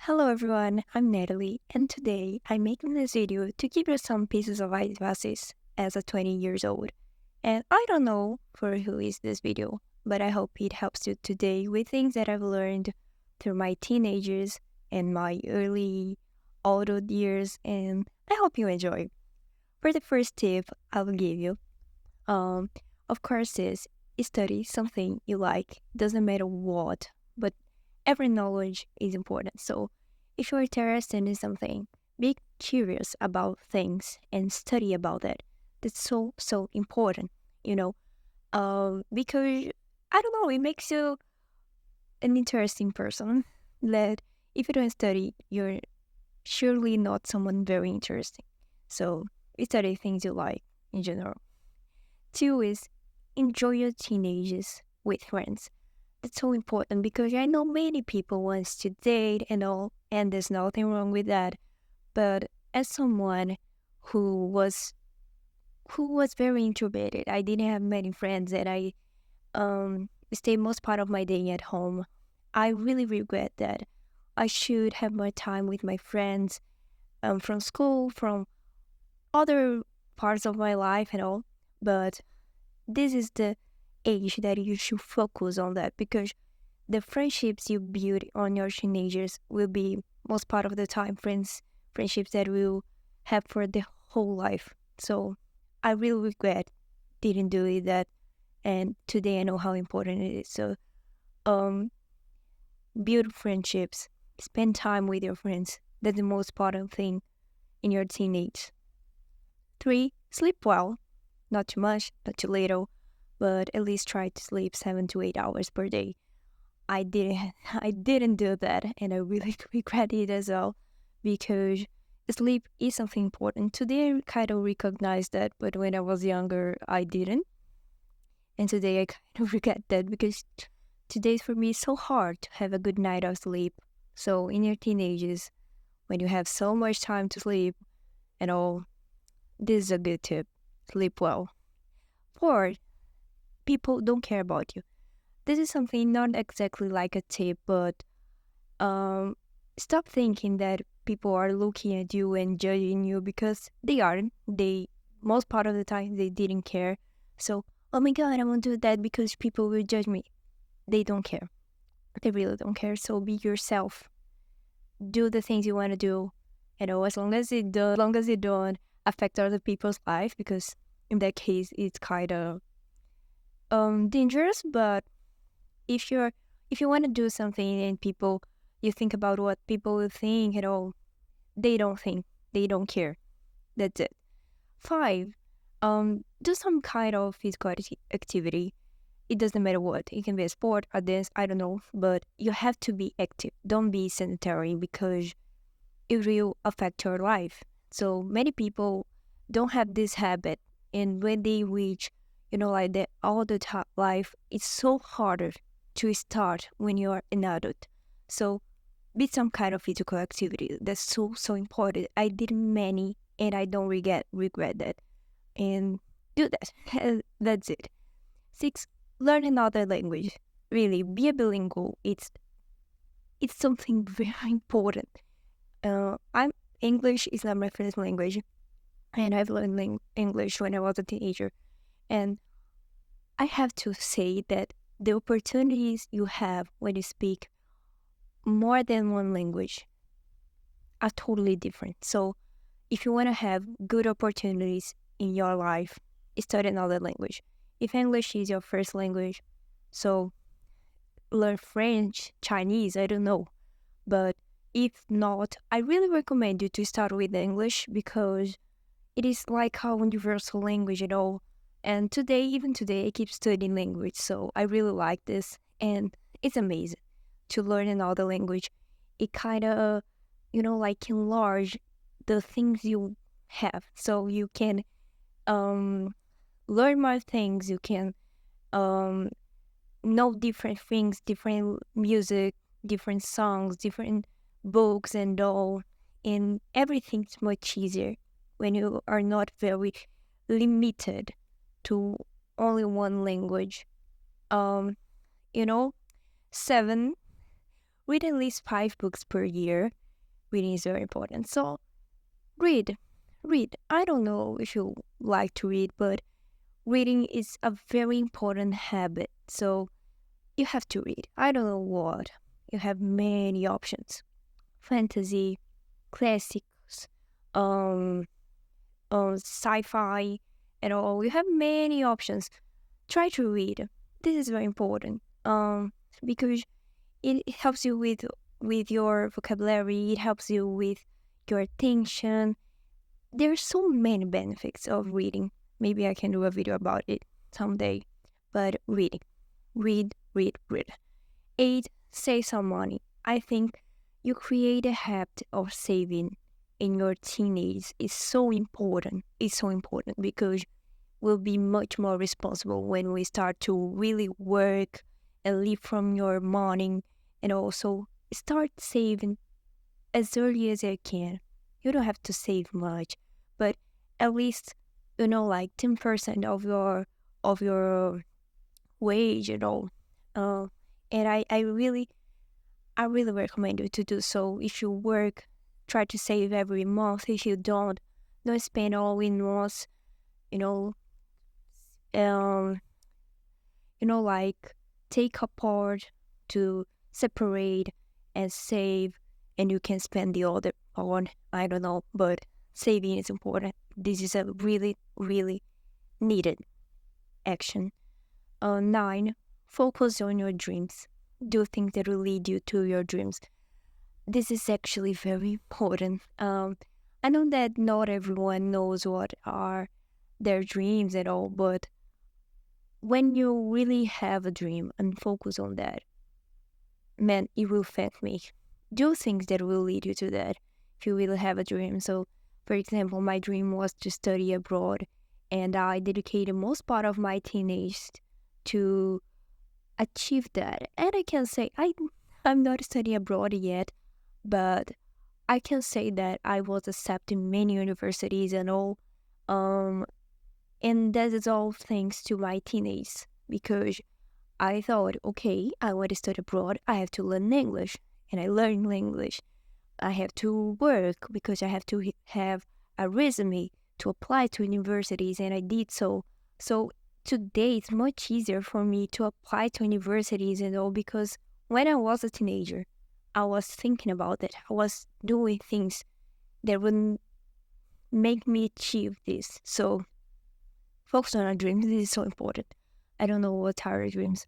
Hello everyone, I'm Natalie, and today I'm making this video to give you some pieces of advice as a 20 years old. And I don't know for who is this video, but I hope it helps you today with things that I've learned through my teenagers and my early adult years, and I hope you enjoy. For the first tip I will give you, um, of course, is study something you like. Doesn't matter what, but every knowledge is important. So, if you're interested in something, be curious about things and study about it. That's so important. You know, because I don't know, it makes you an interesting person. That if you don't study, you're surely not someone very interesting. So, study things you like in general. Two is enjoy your teenagers with friends. That's so important because I know many people wants to date and all, and there's nothing wrong with that. But as someone who was who was very introverted, I didn't have many friends, and I stay most part of my day at home. I really regret that. I should have more time with my friends from school, from other parts of my life and all. But this is the age that you should focus on that because the friendships you build on your teenagers will be most part of the time friendships that will have for the whole life. So I really regret didn't do it that, and today I know how important it is. So um build friendships, spend time with your friends. That's the most important thing in your teenage. Three, sleep well. Not too much, not too little, but at least try to sleep 7 to 8 hours per day. I didn't I didn't do that, and I really regret it as well because sleep is something important. Today I kind of recognize that, but when I was younger I didn't. And today I kind of regret that because today for me is so hard to have a good night of sleep. So in your teenagers, when you have so much time to sleep and all, this is a good tip. Sleep well. Four, people don't care about you. This is something not exactly like a tip, but um, stop thinking that people are looking at you and judging you because they aren't. They most part of the time they didn't care. So, oh my god, I won't do that because people will judge me. They don't care. They really don't care. So be yourself. Do the things you want to do. As long as it don't affect other people's life, because in that case it's kind of dangerous. But if you're if you want to do something and people you think about what people will think at all, they don't think, they don't care. That's it. Five, do some kind of physical activity. It doesn't matter what. It can be a sport, a dance, I don't know, but you have to be active. Don't be sedentary because it will affect your life. So many people don't have this habit, and when they reach, like that all the time life, it's so harder to start when you are an adult. So be some kind of physical activity. That's so important. I did many, and I don't regret that. And do that. That's it. Six, learn another language. Really, be a bilingual. It's something very important. I'm English is not my first language, and I've learned English when I was a teenager. And I have to say that the opportunities you have when you speak more than one language are totally different. So if you want to have good opportunities in your life, study another language. If English is your first language, so learn French, Chinese, I don't know. But if not, I really recommend you to start with English because it is like a universal language at all. And even today, I keep studying language, so I really like this. And it's amazing to learn another language. It kind of, like enlarge the things you have. So you can um, learn more things. You can um, know different things, different music, different songs, different books and all. And everything's much easier when you are not very limited to only one language. Um, you know, seven, read at least 5 books per year. Reading is very important. So read, read. I don't know if you like to read, but reading is a very important habit. So you have to read. I don't know what. You have many options. Fantasy, classics, um, sci-fi, and all. You have many options. Try to read. This is very important. Because it helps you with your vocabulary. It helps you with your attention. There are so many benefits of reading. Maybe I can do a video about it someday. But reading, read, read, read. 8. Save some money. I think you create a habit of saving in your teenage is so important. It's so important because we'll be much more responsible when we start to really work and live from your money, and also start saving as early as you can. You don't have to save much, but at least like 10% of your wage and all. And I really recommend you to do so. If you work, try to save every month. If you don't spend all in once. You know, um, like take a part to separate and save, and you can spend the other part. I don't know, but saving is important. This is a really, really needed action. 9. Focus on your dreams. Do things that will lead you to your dreams. This is actually very important. I know that not everyone knows what are their dreams at all, but when you really have a dream and focus on that, man, it will affect me. Do things that will lead you to that if you really have a dream. So, for example, my dream was to study abroad, and I dedicated most part of my teenage to achieve that. And I can say I'm not studying abroad yet, but I can say that I was accepted in many universities and all. And that is all thanks to my teenage, because I thought, okay, I want to study abroad. I have to learn English, and I learned English. I have to work because I have to have a resume to apply to universities, and I did so. So today it's much easier for me to apply to universities and all, because when I was a teenager, I was thinking about it. I was doing things that would make me achieve this. So focus on our dreams. This is so important. I don't know what are your dreams.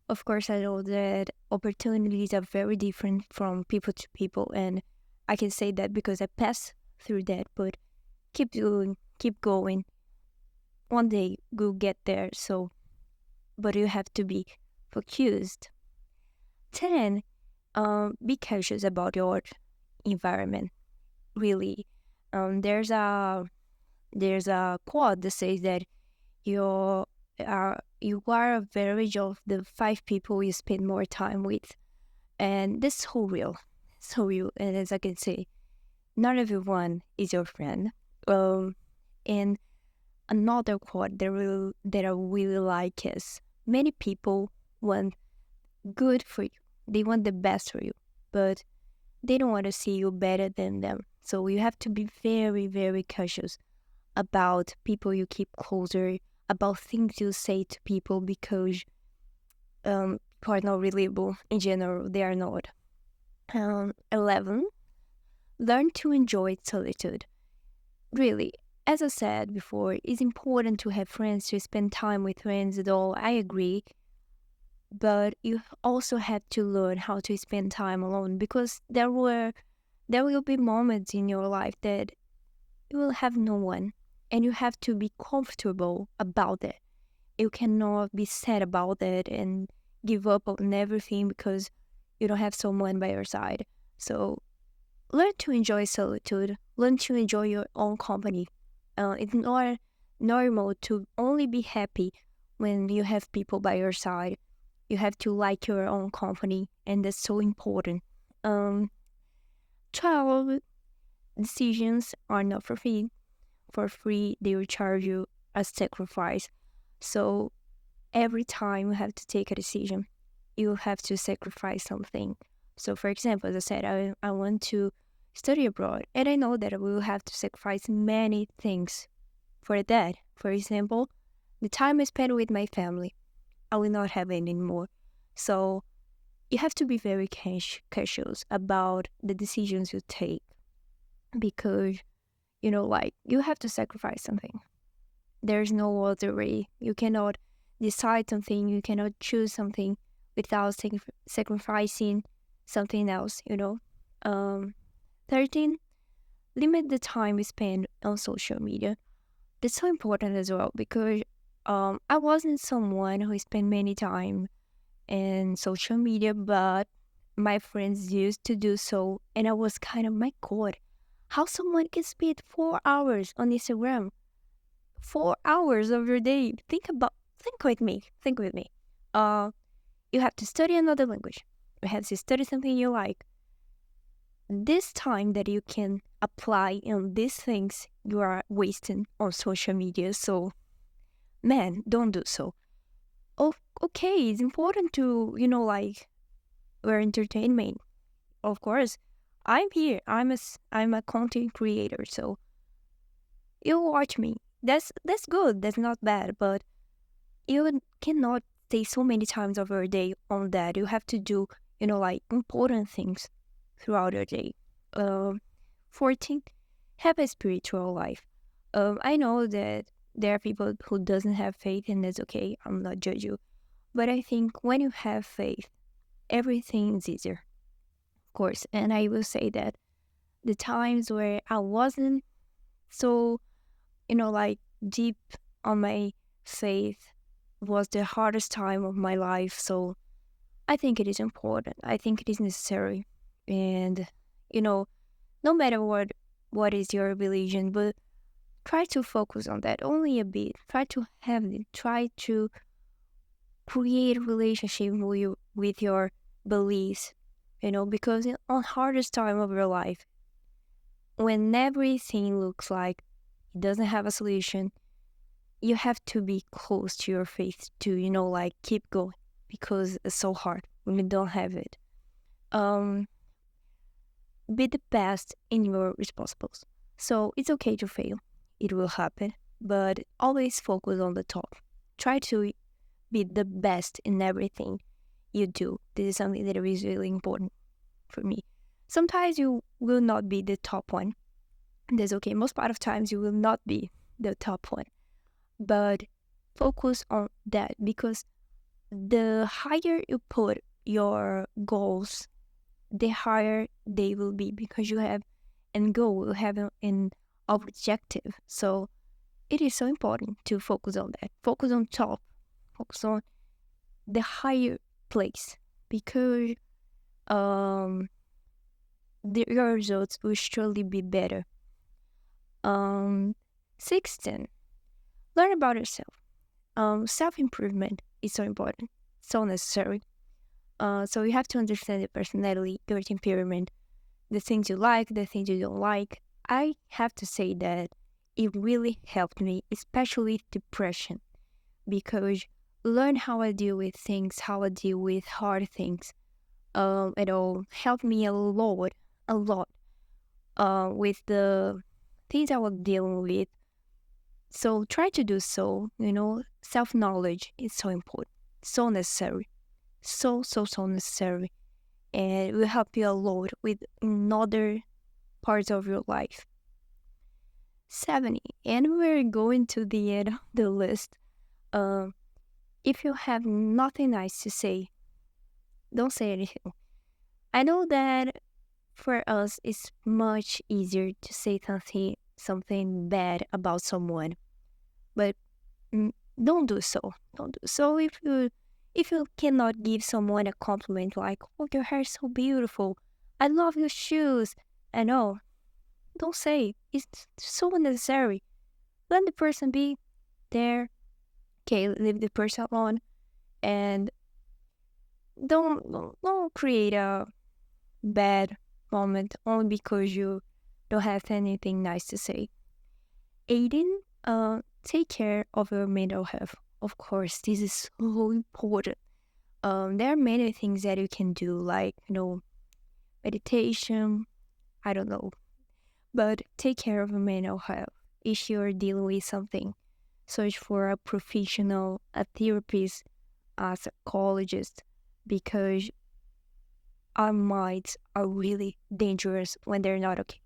Of course, I know that opportunities are very different from people to people, and I can say that because I passed through that. But keep doing, keep going. One day we'll get there. So, but you have to be focused. 10. Be cautious about your environment. Really, there's a quote that says that you are average of the 5 people you spend more time with, and this is so real, so real. And as I can say, not everyone is your friend. And another quote that I really like is, many people want good for you. They want the best for you, but they don't want to see you better than them. So you have to be very, very cautious about people you keep closer, about things you say to people, because people are not reliable in general. They are not. 11. Learn to enjoy solitude. Really, as I said before, it's important to have friends, to spend time with friends and all. I agree. But you also have to learn how to spend time alone, because there will be moments in your life that you will have no one, and you have to be comfortable about it. You cannot be sad about it and give up on everything because you don't have someone by your side. So learn to enjoy solitude. Learn to enjoy your own company. It's not normal to only be happy when you have people by your side. You have to like your own company, and that's so important. 12. Decisions are not for free. For free, they will charge you a sacrifice. So every time you have to take a decision, you have to sacrifice something. So, for example, as I said, I want to study abroad, and I know that I will have to sacrifice many things for that. For example, the time I spend with my family, I will not have it anymore. So, you have to be very cautious about the decisions you take because, like, you have to sacrifice something. There's no other way. You cannot decide something, you cannot choose something without sacrificing something else. 13, limit the time we spend on social media. That's so important as well because I wasn't someone who spent many time in social media, but my friends used to do so, and I was kind of, my God, how someone can spend 4 hours on Instagram? 4 hours of your day. Think with me. Think with me. Uh, you have to study another language. You have to study something you like. This time that you can apply on these things, you are wasting on social media. So, man, don't do so. Oh, okay, it's important to, like, we're entertainment. Of course, I'm here. I'm a content creator, so you watch me. That's good. That's not bad. But you cannot stay so many times of your day on that. You have to do, like, important things throughout your day. 14, have a spiritual life. I know that there are people who doesn't have faith, and that's okay. I'm not judge you, but I think when you have faith, everything is easier, of course. And I will say that the times where I wasn't so, like, deep on my faith was the hardest time of my life. So I think it is important. I think it is necessary. And, no matter what is your religion, but try to focus on that only a bit. Try to have it. Try to create a relationship with your beliefs, because on hardest time of your life, when everything looks like it doesn't have a solution, you have to be close to your faith to, like, keep going because it's so hard when you don't have it. Be the best in your responsibles. So it's okay to fail. It will happen, but always focus on the top. Try to be the best in everything you do. This is something that is really important for me. Sometimes you will not be the top one. That's okay. Most part of times you will not be the top one. But focus on that because the higher you put your goals, the higher they will be because you have a goal, you have an objective. So it is so important to focus on that. Focus on top. Focus on the higher place because your results will surely be better. 16, learn about yourself. Self-improvement is so important, so necessary. So you have to understand your personality, your temperament, the things you like, the things you don't like. I have to say that it really helped me, especially depression, because learn how I deal with things, how I deal with hard things. It all helped me a lot, with the things I was dealing with. So try to do so. Self-knowledge is so important, so necessary, so necessary, and it will help you a lot with another parts of your life. 70, and we're going to the end of the list. If you have nothing nice to say, don't say anything. I know that for us it's much easier to say something bad about someone, but don't do so. Don't do so. If you cannot give someone a compliment like, "Oh, your hair is so beautiful. I love your shoes," I know. Don't say. It's so unnecessary. Let the person be there. Okay, leave the person alone, and don't create a bad moment only because you don't have anything nice to say. 18, take care of your mental health. Of course, this is so important. There are many things that you can do, like, meditation, I don't know. But take care of your mental health. If you're dealing with something, search for a professional, a therapist, a psychologist, because our minds are really dangerous when they're not okay.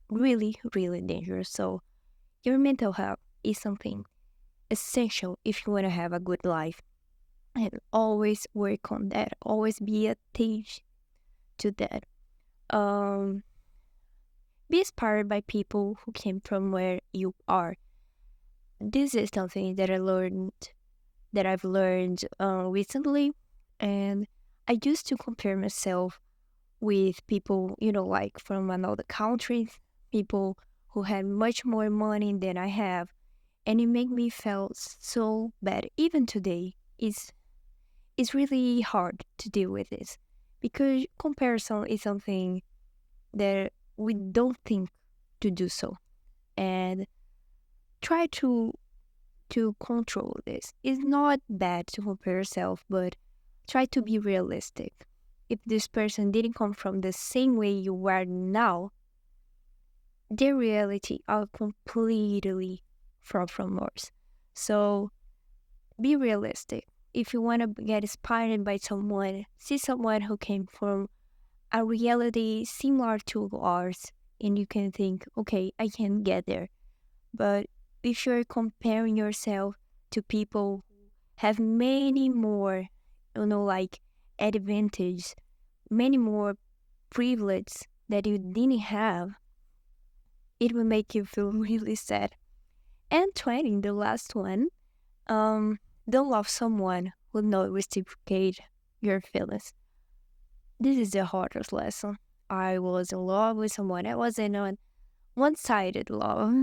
Really, really dangerous. So, your mental health is something essential if you want to have a good life. And always work on that. Always be attached to that. Um, be inspired by people who came from where you are. This is something that I've learned recently, and I used to compare myself with people, like from another country, people who had much more money than I have, and it made me feel so bad. Even today, it's really hard to deal with this because comparison is something that we don't think to do so, and try to control this. It's not bad to compare yourself, but try to be realistic. If this person didn't come from the same way you are now, their reality are completely far from yours. So be realistic. If you want to get inspired by someone, see someone who came from a reality similar to ours, and you can think, okay, I can get there. But if you're comparing yourself to people who have many more, like advantage, many more privilege that you didn't have, it will make you feel really sad. And 20, the last one, um, don't love someone who not reciprocate your feelings. This is the hardest lesson. I was in love with someone. I was in a one-sided love,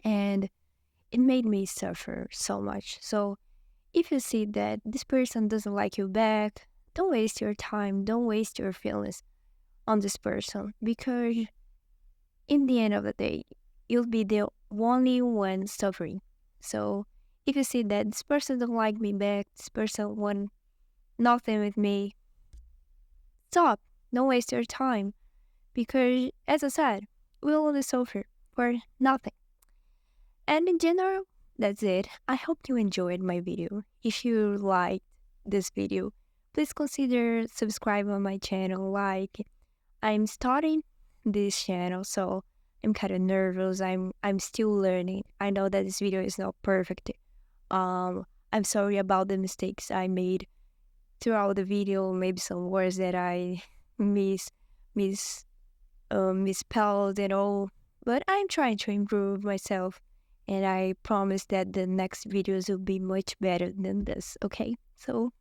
and it made me suffer so much. So if you see that this person doesn't like you back, don't waste your time, don't waste your feelings on this person, because in the end of the day, you'll be the only one suffering. So if you see that this person don't like me back, this person want nothing with me, stop. Don't waste your time, because as I said, we'll only suffer for nothing. And in general, that's it. I hope you enjoyed my video. If you liked this video, please consider subscribing on my channel. Like, I'm starting this channel, so I'm kind of nervous. I'm still learning. I know that this video is not perfect. I'm sorry about the mistakes I made throughout the video. Maybe some words that I mis mis misspelled and all. But I'm trying to improve myself, and I promise that the next videos will be much better than this. Okay, so